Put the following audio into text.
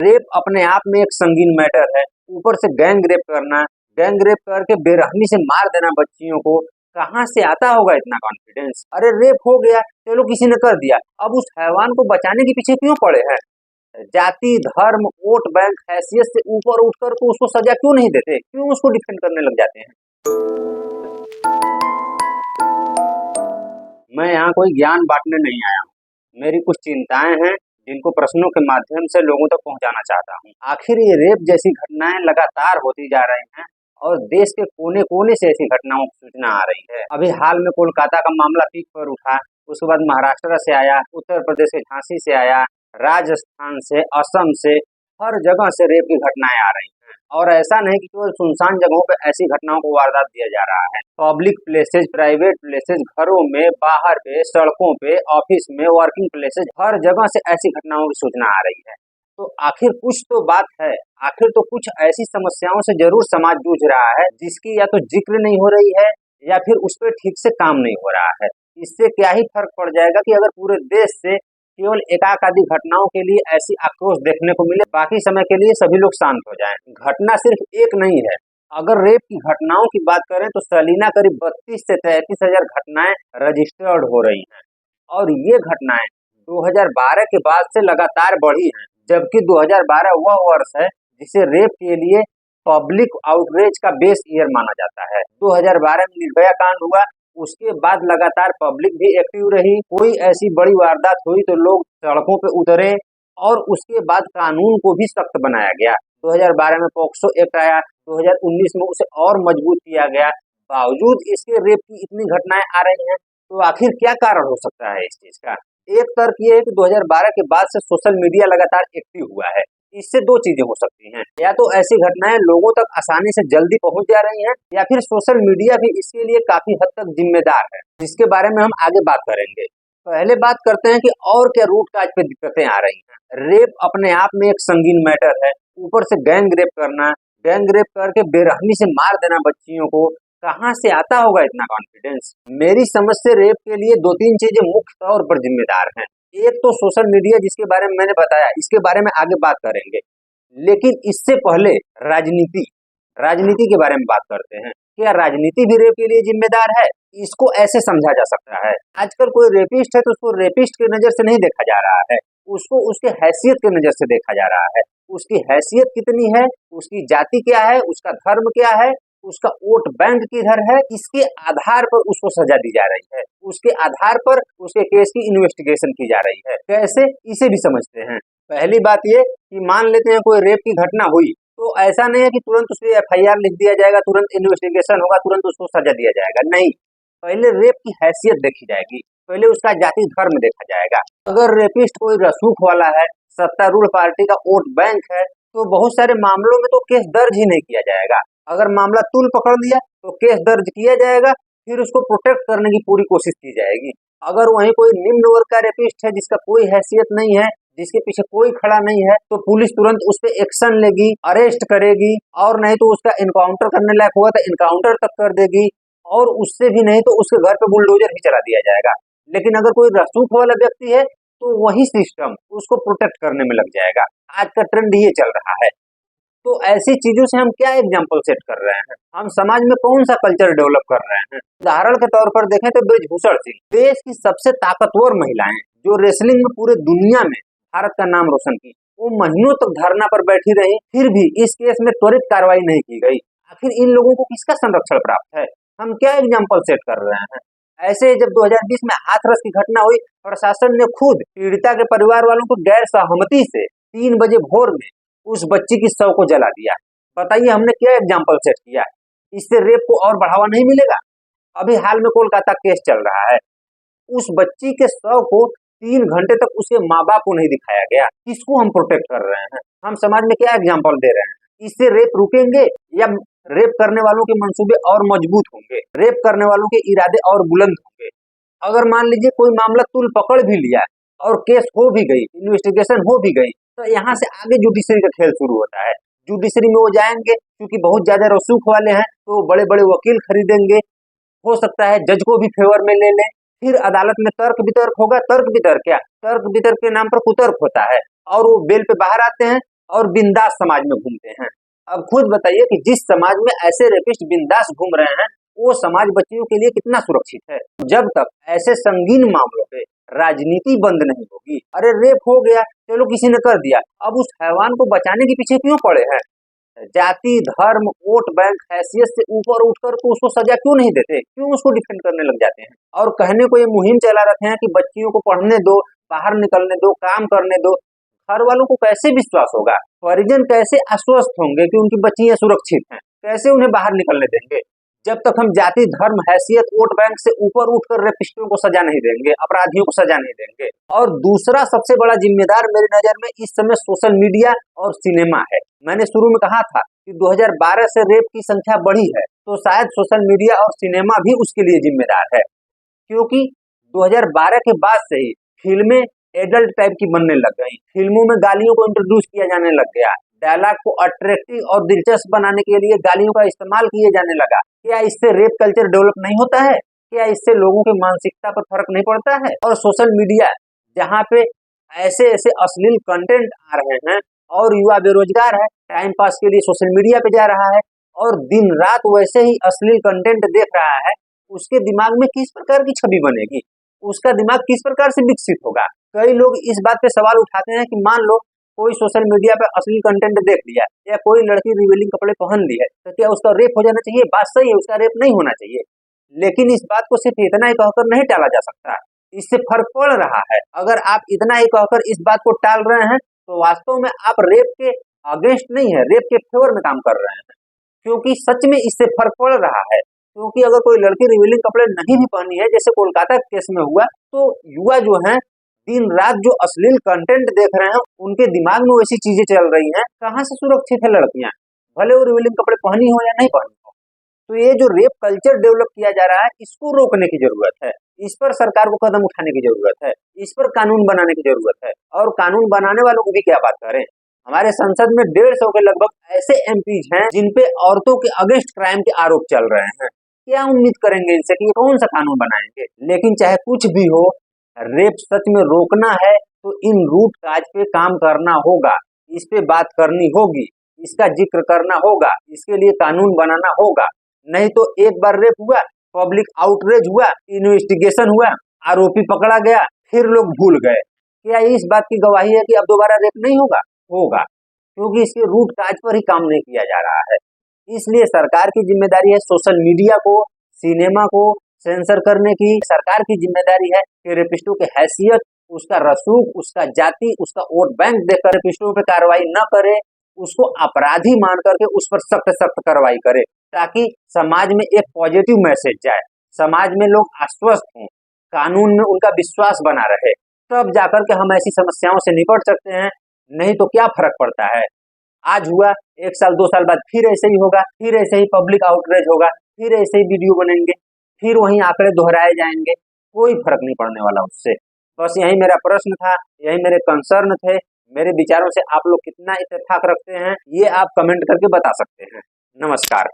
Rape अपने आप में एक संगीन मैटर है। ऊपर से गैंग रेप करना, गैंग रेप करके बेरहमी से मार देना बच्चियों को, कहाँ से आता होगा इतना कॉन्फिडेंस। अरे रेप हो गया, चलो किसी ने कर दिया, अब उस हैवान को बचाने के पीछे क्यों पड़े हैं? जाति, धर्म, वोट बैंक, हैसियत से ऊपर उठकर तो उसको सजा क्यों नहीं देते? क्यों उसको डिफेंड करने लग जाते हैं? मैं यहाँ कोई ज्ञान बांटने नहीं आया हूँ। मेरी कुछ चिंताएं हैं जिनको प्रश्नों के माध्यम से लोगों तक पहुंचाना चाहता हूँ। आखिर ये रेप जैसी घटनाएं लगातार होती जा रही हैं और देश के कोने कोने से ऐसी घटनाओं की सूचना आ रही है। अभी हाल में कोलकाता का मामला पीक पर उठा, उसके बाद महाराष्ट्र से आया, उत्तर प्रदेश के झांसी से आया, राजस्थान से, असम से, हर जगह से रेप की घटनाएं आ रही हैं। और ऐसा नहीं कि केवल सुनसान जगहों पर ऐसी घटनाओं को वारदात दिया जा रहा है। पब्लिक प्लेसेज, प्राइवेट प्लेसेज, घरों में, बाहर पे, सड़कों पे, ऑफिस में, वर्किंग प्लेसेज, हर जगह से ऐसी घटनाओं की सूचना आ रही है। तो आखिर कुछ तो बात है, आखिर तो कुछ ऐसी समस्याओं से जरूर समाज जूझ रहा है जिसकी या तो जिक्र नहीं हो रही है या फिर उस पर ठीक से काम नहीं हो रहा है। इससे क्या ही फर्क पड़ जाएगा कि अगर पूरे देश से केवल एकाक आदि घटनाओं के लिए ऐसी आक्रोश देखने को मिले, बाकी समय के लिए सभी लोग शांत हो जाएं। घटना सिर्फ एक नहीं है। अगर रेप की घटनाओं की बात करें तो सालीना करीब 32 से 33 हजार घटनाएं रजिस्टर्ड हो रही हैं और ये घटनाएं 2012 के बाद से लगातार बढ़ी हैं, जबकि 2012 वह वर्ष है जिसे रेप के लिए पब्लिक आउटरीच का बेस ईयर माना जाता है। 2012 में निर्भया कांड हुआ, उसके बाद लगातार पब्लिक भी एक्टिव रही, कोई ऐसी बड़ी वारदात हुई तो लोग सड़कों पे उतरे और उसके बाद कानून को भी सख्त बनाया गया। 2012 में पॉक्सो एक्ट आया, 2019 में उसे और मजबूत किया गया। बावजूद इसके रेप की इतनी घटनाएं आ रही हैं, तो आखिर क्या कारण हो सकता है इस चीज का? एक तर्क ये है कि 2012 के बाद से सोशल मीडिया लगातार एक्टिव हुआ है। इससे दो चीजें हो सकती हैं, या तो ऐसी घटनाएं लोगों तक आसानी से जल्दी पहुंच जा रही हैं, या फिर सोशल मीडिया भी इसके लिए काफी हद तक जिम्मेदार है, जिसके बारे में हम आगे बात करेंगे। पहले बात करते हैं कि और क्या रूट काज पे दिक्कतें आ रही हैं। रेप अपने आप में एक संगीन मैटर है। ऊपर से गैंग रेप करना, गैंग रेप करके बेरहमी से मार देना बच्चियों को, कहाँ से आता होगा इतना कॉन्फिडेंस? मेरी समझ से रेप के लिए दो तीन चीजें मुख्य तौर पर जिम्मेदार हैं। एक तो सोशल मीडिया, जिसके बारे में मैंने बताया, इसके बारे में आगे बात करेंगे, लेकिन इससे पहले राजनीति के बारे में बात करते हैं। क्या राजनीति भी रेप के लिए जिम्मेदार है? इसको ऐसे समझा जा सकता है, आजकल कोई रेपिस्ट है तो उसको रेपिस्ट की नजर से नहीं देखा जा रहा है, उसको उसके हैसियत की नजर से देखा जा रहा है। उसकी हैसियत कितनी है, उसकी जाति क्या है, उसका धर्म क्या है, उसका वोट बैंक किधर है, इसके आधार पर उसको सजा दी जा रही है, उसके आधार पर उसके केस की इन्वेस्टिगेशन की जा रही है। कैसे, इसे भी समझते हैं। पहली बात ये कि मान लेते हैं कोई रेप की घटना हुई, तो ऐसा नहीं है कि तुरंत उसकी FIR लिख दिया जाएगा, तुरंत इन्वेस्टिगेशन होगा, तुरंत उसको सजा दिया जाएगा। नहीं, पहले रेप की हैसियत देखी जाएगी, पहले उसका जाति धर्म देखा जाएगा। अगर रेपिस्ट कोई रसूख वाला है, सत्तारूढ़ पार्टी का वोट बैंक है, तो बहुत सारे मामलों में तो केस दर्ज ही नहीं किया जाएगा। अगर मामला तूल पकड़ लिया तो केस दर्ज किया जाएगा, फिर उसको प्रोटेक्ट करने की पूरी कोशिश की जाएगी। अगर वहीं कोई निम्न वर्ग का रेपिस्ट है जिसका कोई हैसियत नहीं है, जिसके पीछे कोई खड़ा नहीं है, तो पुलिस तुरंत उस पर एक्शन लेगी, अरेस्ट करेगी, और नहीं तो उसका इनकाउंटर करने लायक हुआ तो इनकाउंटर तक कर देगी, और उससे भी नहीं तो उसके घर पे बुलडोजर भी चला दिया जाएगा। लेकिन अगर कोई रसूख वाला व्यक्ति है तो वही सिस्टम उसको प्रोटेक्ट करने में लग जाएगा। आज का ट्रेंड ये चल रहा है। तो ऐसी चीजों से हम क्या एग्जाम्पल सेट कर रहे हैं, हम समाज में कौन सा कल्चर डेवलप कर रहे हैं? उदाहरण के तौर पर देखें तो ब्रिजभूषण सिंह, देश की सबसे ताकतवर महिलाएं, जो रेसलिंग में पूरे दुनिया में भारत का नाम रोशन की, वो महीनों तक धरना पर बैठी रही, फिर भी इस केस में त्वरित कार्रवाई नहीं की गई। आखिर इन लोगों को किसका संरक्षण प्राप्त है? हम क्या एग्जाम्पल सेट कर रहे हैं? ऐसे जब 2020 में हाथरस की घटना हुई, प्रशासन ने खुद पीड़िता के परिवार वालों को गैर सहमति से 3 बजे भोर में उस बच्ची की शव को जला दिया। बताइए हमने क्या एग्जाम्पल सेट किया? इससे रेप को और बढ़ावा नहीं मिलेगा? अभी हाल में कोलकाता केस चल रहा है, उस बच्ची के शव को 3 घंटे तक उसके माँ बाप को नहीं दिखाया गया। किसको हम प्रोटेक्ट कर रहे हैं? हम समाज में क्या एग्जाम्पल दे रहे हैं? इससे रेप रुकेंगे या रेप करने वालों के मंसूबे और मजबूत होंगे, रेप करने वालों के इरादे और बुलंद होंगे? अगर मान लीजिए कोई मामला तुल पकड़ भी लिया और केस हो भी गई, इन्वेस्टिगेशन हो भी गई, तो यहाँ से आगे जुडिशरी का खेल शुरू होता है। जुडिशरी में वो जाएंगे, क्योंकि बहुत ज्यादा रसूख वाले हैं, तो बड़े बड़े वकील खरीदेंगे, हो सकता है जज को भी फेवर में ले लें, फिर अदालत में तर्क वितर्क होगा। तर्क वितर्क क्या, तर्क वितर्क के नाम पर कुतर्क होता है, और वो बेल पे बाहर आते हैं और बिंदास समाज में घूमते हैं। अब खुद बताइए कि जिस समाज में ऐसे रेपिस्ट बिंदास घूम रहे हैं वो समाज बच्चियों के लिए कितना सुरक्षित है। जब तक ऐसे संगीन मामलों पे राजनीति बंद नहीं होगी, अरे रेप हो गया, चलो किसी ने कर दिया, अब उस हैवान को बचाने के पीछे क्यों पड़े हैं? जाति, धर्म, वोट बैंक, हैसियत से ऊपर उठकर तो उसको सजा क्यों नहीं देते? क्यों उसको डिफेंड करने लग जाते हैं? और कहने को ये मुहिम चला रखे हैं कि बच्चियों को पढ़ने दो, बाहर निकलने दो, काम करने दो। घर वालों को कैसे विश्वास होगा? परिजन कैसे आश्वस्त होंगे कि उनकी बच्चियां सुरक्षित हैं? कैसे उन्हें बाहर निकलने देंगे? जब तक हम जाति, धर्म, हैसियत, वोट बैंक से ऊपर उठकर रेपिस्टों को सजा नहीं देंगे, अपराधियों को सजा नहीं देंगे। और दूसरा सबसे बड़ा जिम्मेदार मेरी नजर में इस समय सोशल मीडिया और सिनेमा है। मैंने शुरू में कहा था कि 2012 से रेप की संख्या बढ़ी है, तो शायद सोशल मीडिया और सिनेमा भी उसके लिए जिम्मेदार है, क्योंकि 2012 के बाद से ही फिल्में एडल्ट टाइप की बनने लग गई। फिल्मों में गालियों को इंट्रोड्यूस किया जाने लग गया, डायलॉग को अट्रैक्टिव और दिलचस्प बनाने के लिए गालियों का इस्तेमाल किए जाने लगा। क्या इससे रेप कल्चर डेवलप नहीं होता है? क्या इससे लोगों की मानसिकता पर फर्क नहीं पड़ता है? और सोशल मीडिया जहाँ पे ऐसे ऐसे अश्लील कंटेंट आ रहे हैं और युवा बेरोजगार है, टाइम पास के लिए सोशल मीडिया पे जा रहा है और दिन रात वैसे ही अश्लील कंटेंट देख रहा है, उसके दिमाग में किस प्रकार की छवि बनेगी? उसका दिमाग किस प्रकार से विकसित होगा? कई लोग इस बात पे सवाल उठाते हैं कि मान लो कोई सोशल मीडिया पे अश्लील कंटेंट देख लिया या कोई लड़की रिवीलिंग कपड़े पहन ली है, तो क्या उसका रेप हो जाना चाहिए? बात सही है, उसका रेप नहीं होना चाहिए, लेकिन इस बात को सिर्फ इतना ही कहकर नहीं टाला जा सकता। इससे फर्क पड़ रहा है। अगर आप इतना ही कहकर इस बात को टाल रहे हैं तो वास्तव में आप रेप के अगेंस्ट नहीं है, रेप के फेवर में काम कर रहे हैं, क्योंकि सच में इससे फर्क पड़ रहा है। क्योंकि अगर कोई लड़की रिवीलिंग कपड़े नहीं भी पहनी है, जैसे कोलकाता केस में हुआ, तो युवा जो है दिन रात जो अश्लील कंटेंट देख रहे हैं, उनके दिमाग में वैसी चीजें चल रही हैं, कहाँ से सुरक्षित है लड़कियां, भले वो रिवीलिंग कपड़े पहनी हो या नहीं पहनी हो। तो ये जो रेप कल्चर डेवलप किया जा रहा है, इसको रोकने की जरूरत है। इस पर सरकार को कदम उठाने की जरूरत है, इस पर कानून बनाने की जरूरत है। और कानून बनाने वालों को भी क्या बात करें, हमारे संसद में 150 के लगभग ऐसे एमपीज हैं जिनपे औरतों के अगेंस्ट क्राइम के आरोप चल रहे हैं। क्या उम्मीद करेंगे इनसे कि ये कौन सा कानून बनाएंगे? लेकिन चाहे कुछ भी हो, रेप सच में रोकना है तो इन रूट काज पे काम करना होगा, इस पे बात करनी होगी, इसका जिक्र करना होगा, इसके लिए कानून बनाना होगा। नहीं तो एक बार रेप हुआ, पब्लिक आउटरेज हुआ, इन्वेस्टिगेशन हुआ, आरोपी पकड़ा गया, फिर लोग भूल गए। क्या इस बात की गवाही है कि अब दोबारा रेप नहीं होगा? होगा, क्योंकि इसके रूट काज पर ही काम नहीं किया जा रहा है। इसलिए सरकार की जिम्मेदारी है सोशल मीडिया को, सिनेमा को सेंसर करने की। सरकार की जिम्मेदारी है कि रेपिस्टों की हैसियत, उसका रसूख, उसका जाति, उसका वोट बैंक देखकर रेपिस्टों पे कार्रवाई न करे, उसको अपराधी मान करके उस पर सख्त सख्त कार्रवाई करे, ताकि समाज में एक पॉजिटिव मैसेज जाए, समाज में लोग आश्वस्त हों, कानून में उनका विश्वास बना रहे, तब जाकर के हम ऐसी समस्याओं से निपट सकते हैं। नहीं तो क्या फर्क पड़ता है? आज हुआ, 1 साल 2 साल बाद फिर ऐसे ही होगा, फिर ऐसे ही पब्लिक आउटरेज होगा, फिर ऐसे ही वीडियो बनेंगे, फिर वही आंकड़े दोहराए जाएंगे, कोई फर्क नहीं पड़ने वाला उससे। बस यही मेरा प्रश्न था, यही मेरे कंसर्न थे। मेरे विचारों से आप लोग कितना इत्तेफाक रखते हैं, ये आप कमेंट करके बता सकते हैं। नमस्कार।